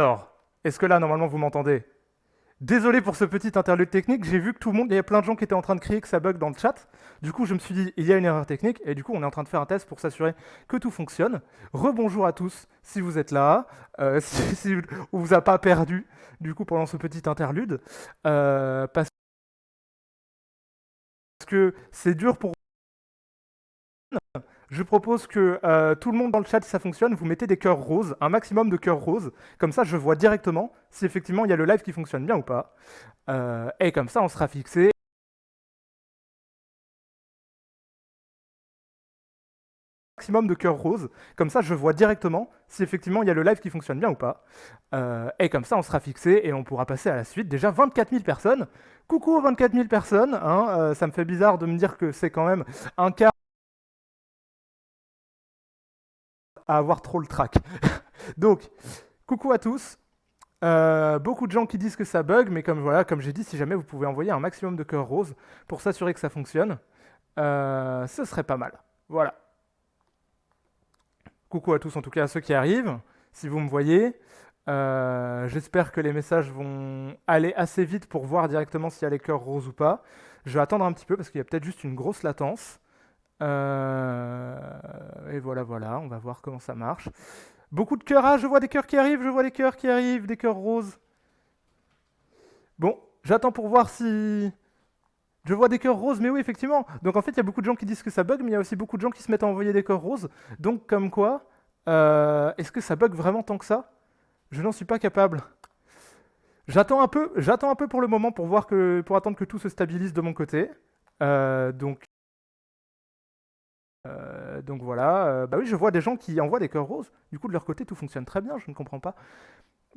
Alors, est-ce que là, normalement, vous m'entendez? Désolé pour ce petit interlude technique, j'ai vu que tout le monde, il y avait plein de gens qui étaient en train de crier que ça bug dans le chat. Du coup, je me suis dit, il y a une erreur technique, et du coup, on est en train de faire un test pour s'assurer que tout fonctionne. Rebonjour à tous, si vous êtes là, si on vous a pas perdu, du coup, pendant ce petit interlude, parce que c'est dur pour... Je propose que tout le monde dans le chat, si ça fonctionne, vous mettez des cœurs roses, un maximum de cœurs roses, comme ça je vois directement si effectivement il y a le live qui fonctionne bien ou pas. Et comme ça on sera fixé. Maximum de cœurs roses, comme ça je vois directement si effectivement il y a le live qui fonctionne bien ou pas. Et comme ça on sera fixé et on pourra passer à la suite. Déjà 24 000 personnes. Coucou aux 24 000 personnes, hein, ça me fait bizarre de me dire que c'est quand même un quart à avoir trop le track. Donc, coucou à tous. Beaucoup de gens qui disent que ça bug, mais comme voilà, comme j'ai dit, si jamais vous pouvez envoyer un maximum de cœurs roses pour s'assurer que ça fonctionne, ce serait pas mal. Voilà. Coucou à tous, en tout cas à ceux qui arrivent, si vous me voyez. J'espère que les messages vont aller assez vite pour voir directement s'il y a les cœurs roses ou pas. Je vais attendre un petit peu parce qu'il y a peut-être juste une grosse latence. Et voilà, voilà, on va voir comment ça marche. Beaucoup de cœurs. Ah, je vois des cœurs qui arrivent, je vois des cœurs qui arrivent, des cœurs roses. Bon, j'attends pour voir si... Je vois des cœurs roses, mais oui, effectivement. Donc en fait, il y a beaucoup de gens qui disent que ça bug, mais il y a aussi beaucoup de gens qui se mettent à envoyer des cœurs roses. Donc comme quoi, est-ce que ça bug vraiment tant que ça? Je n'en suis pas capable. J'attends un peu pour le moment pour voir pour attendre que tout se stabilise de mon côté. Donc voilà. Bah oui, je vois des gens qui envoient des cœurs roses. Du coup, de leur côté, tout fonctionne très bien. Je ne comprends pas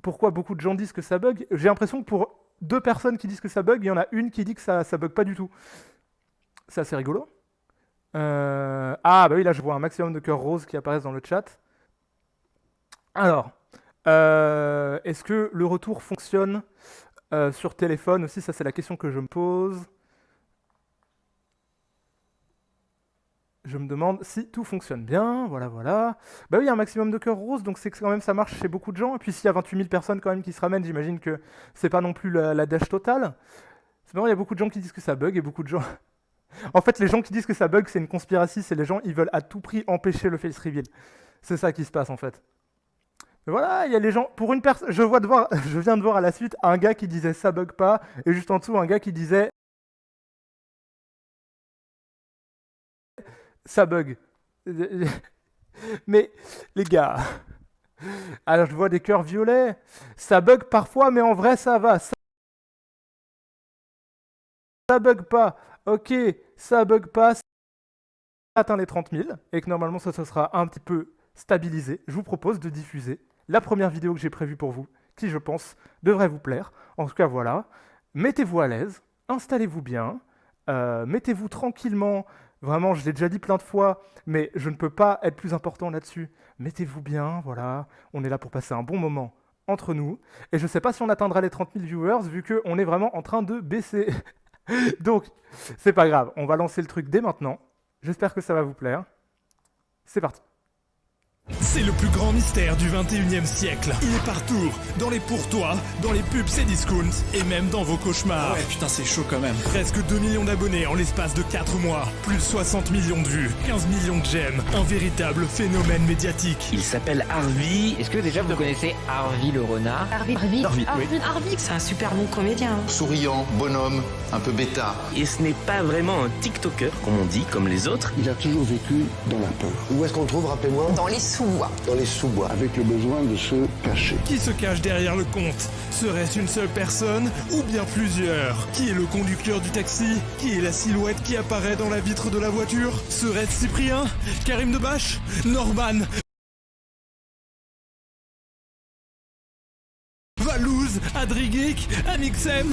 pourquoi beaucoup de gens disent que ça bug. J'ai l'impression que pour 2 personnes qui disent que ça bug, il y en a une qui dit que ça bug pas du tout. C'est assez rigolo. Ah bah oui, là je vois un maximum de cœurs roses qui apparaissent dans le chat. Alors, est-ce que le retour fonctionne sur téléphone aussi? Ça c'est la question que je me pose. Je me demande si tout fonctionne bien, voilà, voilà. Bah oui, il y a un maximum de cœurs roses, donc c'est que quand même ça marche chez beaucoup de gens. Et puis s'il y a 28 000 personnes quand même qui se ramènent, j'imagine que c'est pas non plus la dash totale. C'est marrant, il y a beaucoup de gens qui disent que ça bug et beaucoup de gens... En fait, les gens qui disent que ça bug, c'est une conspiratie, c'est les gens, ils veulent à tout prix empêcher le face reveal. C'est ça qui se passe en fait. Mais voilà, il y a les gens... Pour une personne... Je viens de voir à la suite un gars qui disait ça bug pas, et juste en dessous un gars qui disait ça bug. Mais les gars, alors je vois des cœurs violets, ça bug parfois, mais en vrai ça va. Ça bug pas, ok, ça bug pas, ça atteint les 30 000, et que normalement ça se sera un petit peu stabilisé. Je vous propose de diffuser la première vidéo que j'ai prévue pour vous, qui je pense devrait vous plaire. En tout cas voilà, mettez-vous à l'aise, installez-vous bien, mettez-vous tranquillement. Vraiment, je l'ai déjà dit plein de fois, mais je ne peux pas être plus important là-dessus. Mettez-vous bien, voilà. On est là pour passer un bon moment entre nous. Et je ne sais pas si on atteindra les 30 000 viewers, vu qu'on est vraiment en train de baisser. Donc, c'est pas grave. On va lancer le truc dès maintenant. J'espère que ça va vous plaire. C'est parti. C'est le plus grand mystère du 21e siècle. Il est partout, dans les pour-toi, dans les pubs Cdiscount et même dans vos cauchemars. Ouais, putain, c'est chaud quand même. Presque 2 millions d'abonnés en l'espace de 4 mois. Plus de 60 millions de vues, 15 millions de j'aime. Un véritable phénomène médiatique. Il s'appelle Harvey. Est-ce que déjà vous connaissez Harvey le renard? Harvey, c'est un super bon comédien. Souriant, bonhomme, un peu bêta. Et ce n'est pas vraiment un TikToker, comme on dit, comme les autres. Il a toujours vécu dans la peur. Où est-ce qu'on le trouve, rappelez-moi? Dans les sous-bois. Dans les sous-bois. Avec le besoin de se cacher. Qui se cache derrière le compte? Serait-ce une seule personne ou bien plusieurs? Qui est le conducteur du taxi? Qui est la silhouette qui apparaît dans la vitre de la voiture? Serait-ce Cyprien? Karim Debache? Norman? Valouz? Adriguic? Amixem?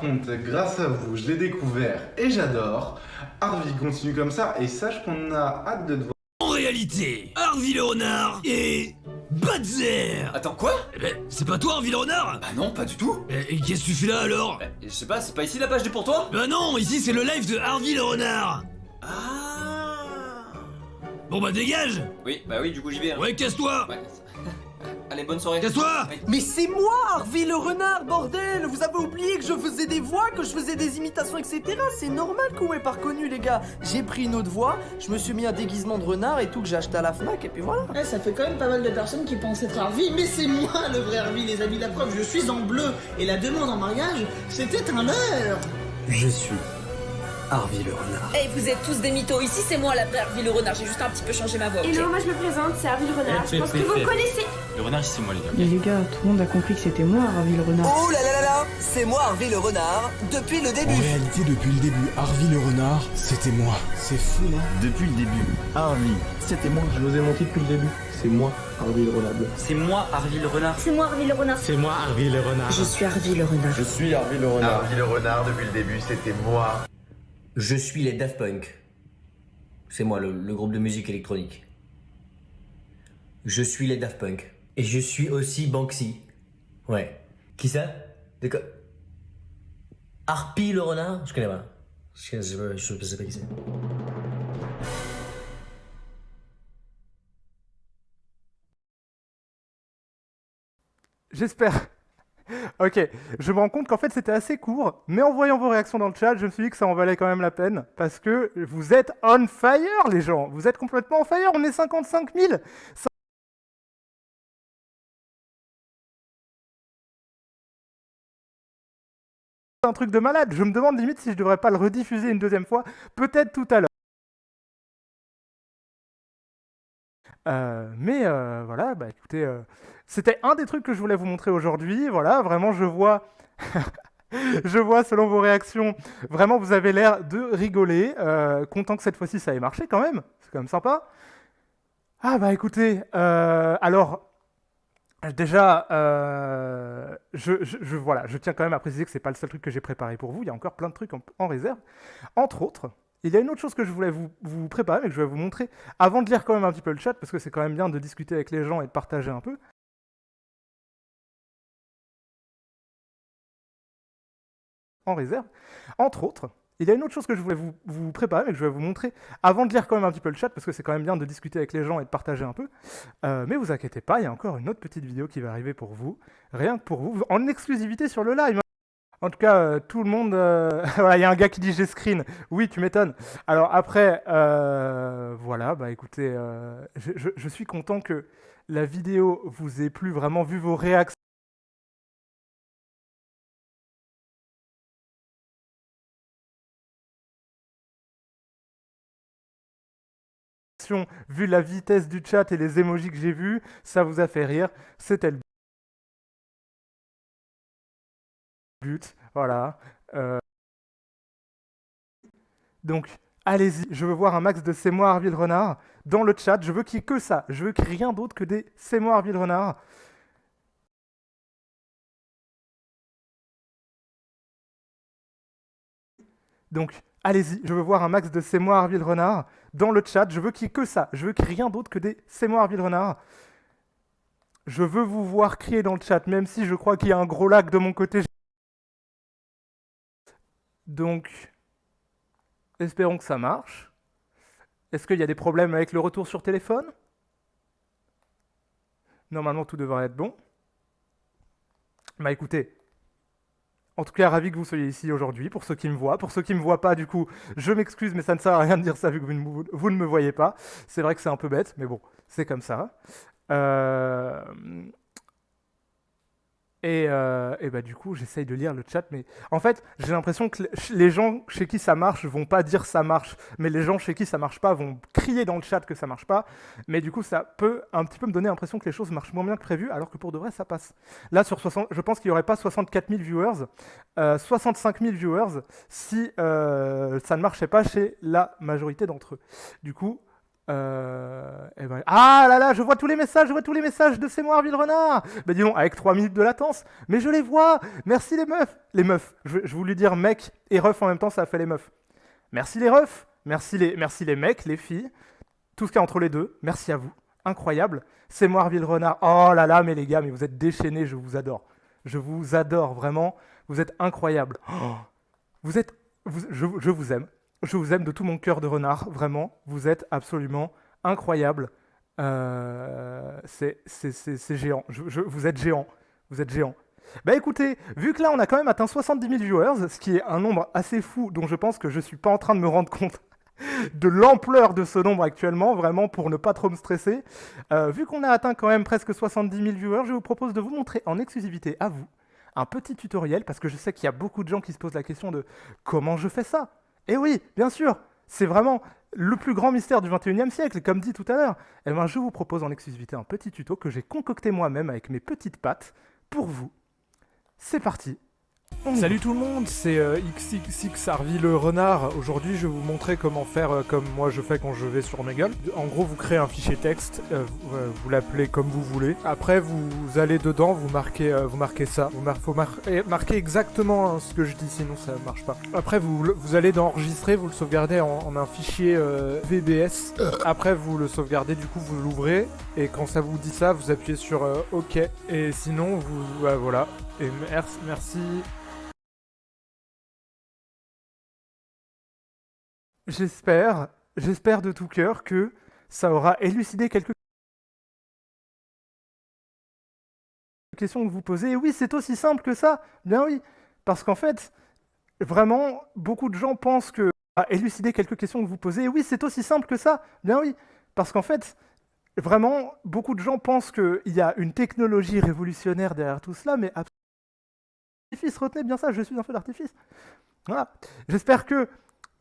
Par contre, grâce à vous, je l'ai découvert et j'adore. Harvey continue comme ça et sache qu'on a hâte de te voir. En réalité, égalité. Harvey le renard et Badzer. Attends, quoi? Eh ben, c'est pas toi Harvey le renard? Bah non, pas du tout. Et qu'est-ce que tu fais là alors? Bah, je sais pas, c'est pas ici la page du pour toi? Bah non, ici c'est le live de Harvey le renard. Ah. Bon bah dégage. Oui, bah oui, du coup j'y vais. Hein. Ouais, casse-toi. Ouais. Allez, bonne soirée. Casse-toi. Mais c'est moi, Harvey le renard, bordel! Vous avez oublié que je faisais des voix, que je faisais des imitations, etc. C'est normal que vous m'ayez pas reconnu, les gars. J'ai pris une autre voix, je me suis mis un déguisement de renard et tout que j'ai acheté à la Fnac, et puis voilà. Eh, ça fait quand même pas mal de personnes qui pensent être Harvey, mais c'est moi le vrai Harvey, les amis. La preuve, je suis en bleu, et la demande en mariage, c'était un leurre. Je suis Harvey le renard. Eh, vous êtes tous des mythos. Ici, c'est moi la vraie Harvey le renard. J'ai juste un petit peu changé ma voix. Hello, moi je me présente, c'est Harvey le renard. Je pense que vous me connaissez. Le renard, c'est moi, les gars. Mais les gars, tout le monde a compris que c'était moi, Harvey le renard. Oh là là là là! C'est moi, Harvey le renard, depuis le début. En réalité, depuis le début, Harvey le renard, c'était moi. C'est fou, non? Depuis le début, Harvey, c'était moi. Je vous ai menti depuis le début. C'est moi, Harvey le renard bleu. C'est moi, Harvey le renard. C'est moi Harvey le renard. C'est moi, Harvey le renard. Je suis Harvey le renard. Je suis Harvey le renard. Harvey le renard, depuis le début, c'était moi. Je suis les Daft Punk. C'est moi, le groupe de musique électronique. Je suis les Daft Punk. Et je suis aussi Banksy. Ouais. Qui ça? De quoi? Harpy le renard? Je connais pas. Je sais pas qui c'est. J'espère. Ok, je me rends compte qu'en fait c'était assez court, mais en voyant vos réactions dans le chat, je me suis dit que ça en valait quand même la peine, parce que vous êtes on fire les gens, vous êtes complètement on fire, on est 55 000. C'est un truc de malade, je me demande limite si je devrais pas le rediffuser une deuxième fois, peut-être tout à l'heure. Voilà, bah écoutez, c'était un des trucs que je voulais vous montrer aujourd'hui. Voilà, vraiment, je vois, je vois selon vos réactions, vraiment, vous avez l'air de rigoler. Content que cette fois-ci ça ait marché quand même. C'est quand même sympa. Ah bah écoutez, alors. Déjà, voilà, je tiens quand même à préciser que c'est pas le seul truc que j'ai préparé pour vous. Il y a encore plein de trucs en réserve. Entre autres, il y a une autre chose que je voulais vous préparer, mais que je vais vous montrer avant de lire quand même un petit peu le chat, parce que c'est quand même bien de discuter avec les gens et de partager un peu. En réserve. Entre autres, il y a une autre chose que je voulais vous préparer, mais que je vais vous montrer avant de lire quand même un petit peu le chat, parce que c'est quand même bien de discuter avec les gens et de partager un peu. Mais vous inquiétez pas, il y a encore une autre petite vidéo qui va arriver pour vous, rien que pour vous, en exclusivité sur le live. En tout cas, tout le monde... voilà, il y a un gars qui dit j'ai screen. Oui, tu m'étonnes. Alors après, voilà, bah écoutez, je suis content que la vidéo vous ait plu, vraiment vu vos réactions. Vu la vitesse du chat et les emojis que j'ai vus, ça vous a fait rire. C'était le but. Voilà. Donc, allez-y. Je veux voir un max de C'est moi Harvey le renard dans le chat. Je veux qu'il y ait que ça. Je veux qu'il y ait rien d'autre que des C'est moi Harvey le renard. Donc, allez-y. Je veux voir un max de C'est moi Harvey le renard dans le chat. Je veux qu'il y ait que ça. Je veux qu'il y ait rien d'autre que des C'est moi Harvey le renard. Je veux vous voir crier dans le chat, même si je crois qu'il y a un gros lag de mon côté. Donc, espérons que ça marche. Est-ce qu'il y a des problèmes avec le retour sur téléphone? Normalement, tout devrait être bon. Bah écoutez, en tout cas, ravi que vous soyez ici aujourd'hui, pour ceux qui me voient. Pour ceux qui ne me voient pas, du coup, je m'excuse, mais ça ne sert à rien de dire ça vu que vous ne me voyez pas. C'est vrai que c'est un peu bête, mais bon, c'est comme ça. Et bah du coup, j'essaye de lire le chat, mais en fait, j'ai l'impression que les gens chez qui ça marche vont pas dire ça marche, mais les gens chez qui ça marche pas vont crier dans le chat que ça marche pas, mais du coup, ça peut un petit peu me donner l'impression que les choses marchent moins bien que prévu, alors que pour de vrai, ça passe. Là, sur 60, je pense qu'il y aurait pas 64 000 viewers, 65 000 viewers si ça ne marchait pas chez la majorité d'entre eux. Du coup, ah là là, je vois tous les messages de C'est moi Harvey le renard. Bah dis donc, avec 3 minutes de latence, mais je les vois. Merci les meufs. Je voulais dire mec et ref en même temps, ça a fait les meufs. Merci les refs, merci les mecs, les filles, tout ce qu'il y a entre les deux, merci à vous, incroyable. C'est moi Harvey le renard, oh là là, mais les gars, mais vous êtes déchaînés, je vous adore. Je vous adore, vraiment, vous êtes incroyables. Oh, je vous aime. Je vous aime de tout mon cœur de renard, vraiment. Vous êtes absolument incroyables. C'est géant. Vous êtes géant. Vous êtes géant. Bah écoutez, vu que là on a quand même atteint 70 000 viewers, ce qui est un nombre assez fou dont je pense que je suis pas en train de me rendre compte de l'ampleur de ce nombre actuellement, vraiment pour ne pas trop me stresser. Vu qu'on a atteint quand même presque 70 000 viewers, je vous propose de vous montrer en exclusivité à vous un petit tutoriel, parce que je sais qu'il y a beaucoup de gens qui se posent la question de comment je fais ça. Et oui, bien sûr, c'est vraiment le plus grand mystère du 21e siècle, comme dit tout à l'heure. Et bien, je vous propose en exclusivité un petit tuto que j'ai concocté moi-même avec mes petites pattes pour vous. C'est parti. Salut tout le monde, c'est XXX Harvey le renard. Aujourd'hui je vais vous montrer comment faire comme moi je fais quand je vais sur Omegle. En gros vous créez un fichier texte, vous l'appelez comme vous voulez. Après vous allez dedans, vous marquez ça. Faut marquer exactement ce que je dis, sinon ça marche pas. Après vous allez dans enregistrer, vous le sauvegardez en un fichier VBS. Après vous le sauvegardez, du coup vous l'ouvrez. Et quand ça vous dit ça, vous appuyez sur OK. Et sinon voilà. Et merci. J'espère de tout cœur que ça aura élucidé quelques questions que vous posez. Et oui, c'est aussi simple que ça. Bien oui, parce qu'en fait, vraiment, beaucoup de gens pensent que élucider quelques questions que vous posez. Et oui, c'est aussi simple que ça. Bien oui, parce qu'en fait, vraiment, beaucoup de gens pensent qu'il y a une technologie révolutionnaire derrière tout cela, mais retenez bien ça, je suis un feu d'artifice. Voilà. J'espère que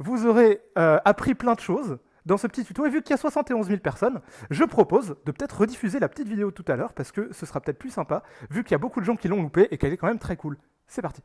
vous aurez appris plein de choses dans ce petit tuto. Et vu qu'il y a 71 000 personnes, je propose de peut-être rediffuser la petite vidéo tout à l'heure, parce que ce sera peut-être plus sympa, vu qu'il y a beaucoup de gens qui l'ont loupé et qu'elle est quand même très cool. C'est parti.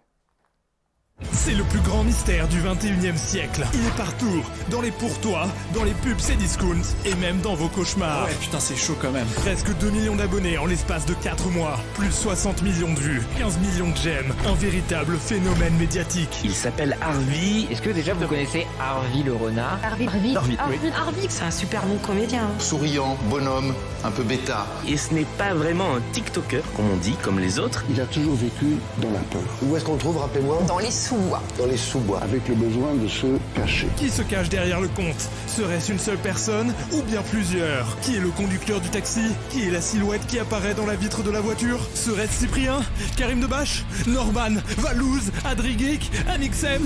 C'est le plus grand mystère du 21e siècle. Il est partout, dans les pour-toi, dans les pubs et discounts, et même dans vos cauchemars. Ouais, putain, c'est chaud quand même. Presque 2 millions d'abonnés en l'espace de 4 mois, plus 60 millions de vues, 15 millions de j'aime, un véritable phénomène médiatique. Il s'appelle Harvey. Est-ce que déjà vous connaissez Harvey le renard? Harvey, c'est un super bon comédien. Souriant, bonhomme, un peu bêta. Et ce n'est pas vraiment un TikToker, comme on dit, comme les autres. Il a toujours vécu dans la peur. Où est-ce qu'on le trouve, rappelez-moi? dans les sous-bois. Dans les sous-bois. Avec le besoin de se cacher. Qui se cache derrière le compte? Serait-ce une seule personne ou bien plusieurs? Qui est le conducteur du taxi? Qui est la silhouette qui apparaît dans la vitre de la voiture? Serait-ce Cyprien? Karim Debache? Norman? Valouz? Adriguic? Amixem?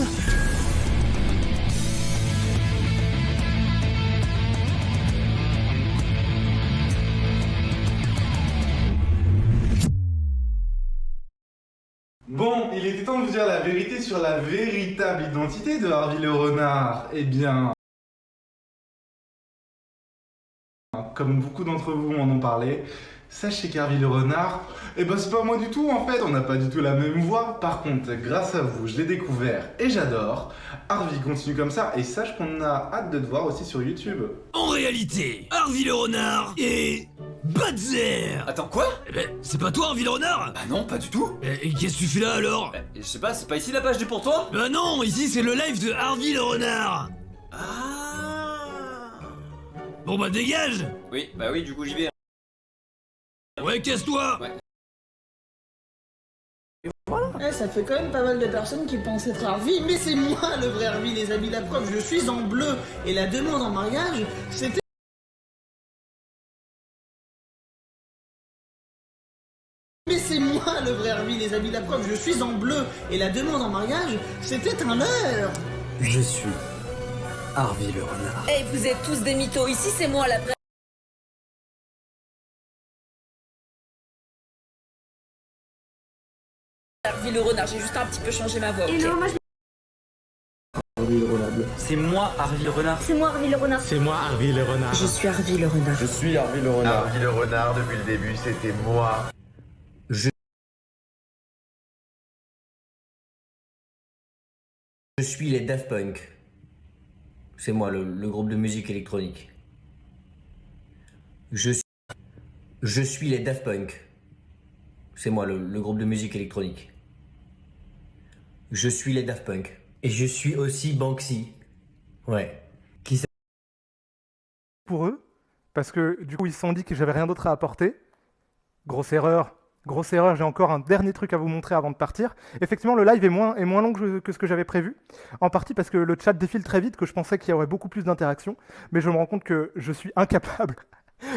Bon, il était temps de vous dire la vérité sur la véritable identité de Harvey le renard. Eh bien, comme beaucoup d'entre vous m'en ont parlé, sachez qu'Harvey le renard, eh ben c'est pas moi du tout en fait, on n'a pas du tout la même voix. Par contre, grâce à vous, je l'ai découvert et j'adore. Harvey continue comme ça et sache qu'on a hâte de te voir aussi sur YouTube. En réalité, Harvey le renard est... Badzer! Attends, quoi? Eh ben, c'est pas toi, Harvey le renard? Bah non, pas du tout. Et qu'est-ce que tu fais là alors? Bah, je sais pas, c'est pas ici la page du pour toi? Bah non, ici c'est le live de Harvey le renard! Ah. Bon bah dégage! Oui, bah oui, du coup j'y vais. Ouais, casse-toi! Ouais. Ouais, ça fait quand même pas mal de personnes qui pensent être Harvey, mais c'est moi le vrai Harvey, les amis. La preuve, je suis en bleu. Et la demande en mariage, c'était... Mais c'est moi le vrai Harvey, les amis. La preuve, je suis en bleu. Et la demande en mariage, c'était un leurre. Je suis Harvey le renard. Eh, vous êtes tous des mythos. Ici, c'est moi la vraie. Harvey le renard, j'ai juste un petit peu changé ma voix. Et non, moi, Harvey le renard bleu. C'est moi Harvey le renard. c'est moi Harvey le renard. C'est moi Harvey le renard. Je suis Harvey le renard. Je suis Harvey le renard. Harvey le renard, depuis le début, c'était moi. Je suis les Daft Punk. C'est moi, le groupe de musique électronique. Je suis les Daft Punk. C'est moi, le groupe de musique électronique. Je suis les Daft Punk. Et je suis aussi Banksy. Ouais. Pour eux, parce que du coup, ils se sont dit que j'avais rien d'autre à apporter. Grosse erreur, j'ai encore un dernier truc à vous montrer avant de partir. Effectivement, le live est moins long que ce que j'avais prévu, en partie parce que le chat défile très vite, que je pensais qu'il y aurait beaucoup plus d'interactions, mais je me rends compte que je suis incapable,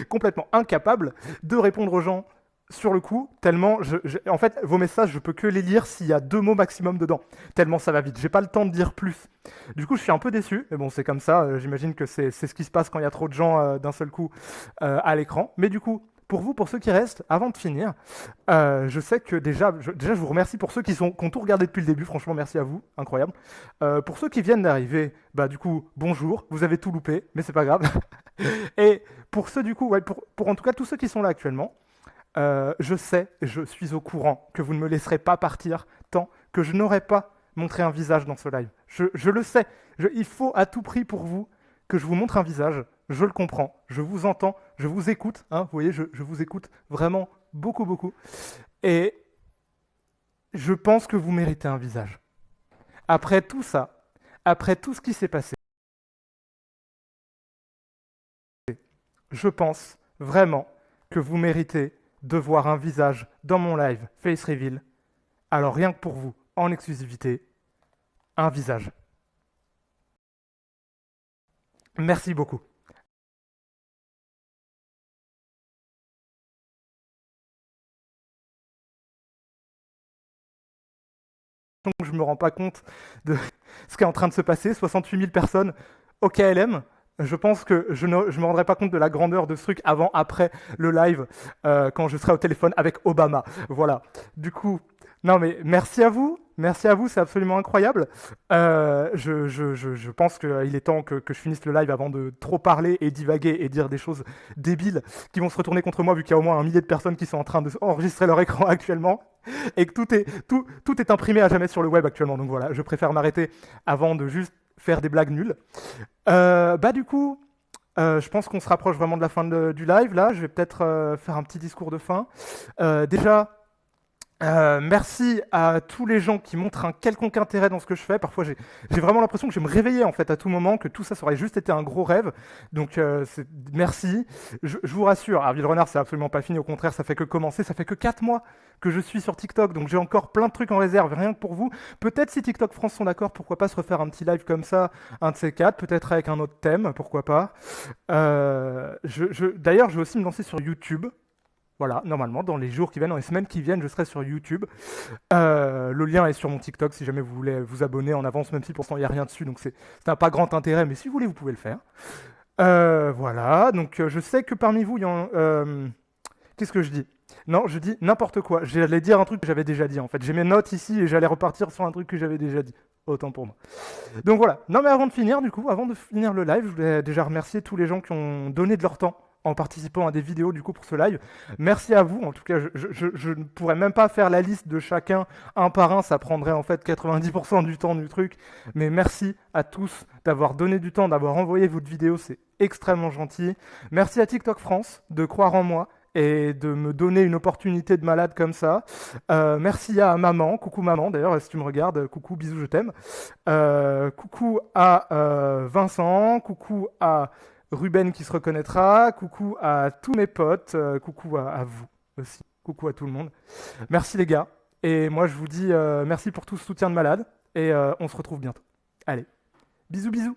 complètement incapable, de répondre aux gens sur le coup, tellement, en fait, vos messages, je peux que les lire s'il y a 2 mots maximum dedans, tellement ça va vite. J'ai pas le temps de dire plus. Du coup, je suis un peu déçu, mais bon, c'est comme ça. J'imagine que c'est ce qui se passe quand il y a trop de gens d'un seul coup à l'écran. Mais du coup, pour vous, pour ceux qui restent, avant de finir, je sais que déjà, je vous remercie pour ceux qui ont tout regardé depuis le début. Franchement, merci à vous, incroyable. Pour ceux qui viennent d'arriver, bah du coup, bonjour. Vous avez tout loupé, mais c'est pas grave. Et pour ceux du coup, ouais, pour en tout cas tous ceux qui sont là actuellement. Je suis au courant que vous ne me laisserez pas partir tant que je n'aurai pas montré un visage dans ce live. Je le sais. Il faut à tout prix pour vous que je vous montre un visage. Je le comprends. Je vous entends. Je vous écoute. Hein, vous voyez, je vous écoute vraiment beaucoup, beaucoup. Et je pense que vous méritez un visage. Après tout ça, après tout ce qui s'est passé, je pense vraiment que vous méritez de voir un visage dans mon live Face Reveal. Alors rien que pour vous, en exclusivité, un visage. Merci beaucoup. Donc je me rends pas compte de ce qui est en train de se passer. 68 000 personnes au KLM. Je pense que je me rendrai pas compte de la grandeur de ce truc avant, après le live, quand je serai au téléphone avec Obama. Voilà. Du coup, non mais merci à vous, c'est absolument incroyable. Je pense qu'il est temps que je finisse le live avant de trop parler et divaguer et dire des choses débiles qui vont se retourner contre moi vu qu'il y a au moins 1 millier de personnes qui sont en train d'enregistrer leur écran actuellement et que tout est imprimé à jamais sur le web actuellement. Donc voilà, je préfère m'arrêter avant de juste faire des blagues nulles. Du coup, je pense qu'on se rapproche vraiment de la fin du live. Là, je vais peut-être faire un petit discours de fin. Déjà, merci à tous les gens qui montrent un quelconque intérêt dans ce que je fais. Parfois, j'ai vraiment l'impression que je vais me réveiller en fait à tout moment, que tout ça aurait juste été un gros rêve. Donc, merci. Je vous rassure, Harvey le Renard, c'est absolument pas fini. Au contraire, ça fait que commencer. Ça fait que 4 mois que je suis sur TikTok, donc j'ai encore plein de trucs en réserve, rien que pour vous. Peut-être si TikTok France sont d'accord, pourquoi pas se refaire un petit live comme ça, un de ces 4, peut-être avec un autre thème, pourquoi pas. D'ailleurs, je vais aussi me lancer sur YouTube. Voilà, normalement, dans les jours qui viennent, dans les semaines qui viennent, je serai sur YouTube. Le lien est sur mon TikTok si jamais vous voulez vous abonner en avance, même si pour l'instant il n'y a rien dessus, donc ça n'a pas grand intérêt, mais si vous voulez, vous pouvez le faire. Voilà, donc je sais que parmi vous, il y a qu'est-ce que je dis ? Non, je dis n'importe quoi. J'allais dire un truc que j'avais déjà dit, en fait. J'ai mes notes ici et j'allais repartir sur un truc que j'avais déjà dit. Autant pour moi. Donc voilà. Non, mais avant de finir, du coup, avant de finir le live, je voulais déjà remercier tous les gens qui ont donné de leur temps en participant à des vidéos du coup pour ce live. Merci à vous. En tout cas, je ne pourrais même pas faire la liste de chacun un par un. Ça prendrait en fait 90% du temps du truc. Mais merci à tous d'avoir donné du temps, d'avoir envoyé votre vidéo. C'est extrêmement gentil. Merci à TikTok France de croire en moi et de me donner une opportunité de malade comme ça. Merci à maman, coucou maman, d'ailleurs, si tu me regardes, coucou, bisous, je t'aime. Coucou à Vincent, coucou à Ruben qui se reconnaîtra, coucou à tous mes potes, coucou à vous aussi, coucou à tout le monde. Merci les gars, et moi je vous dis merci pour tout ce soutien de malade, et on se retrouve bientôt. Allez, bisous bisous.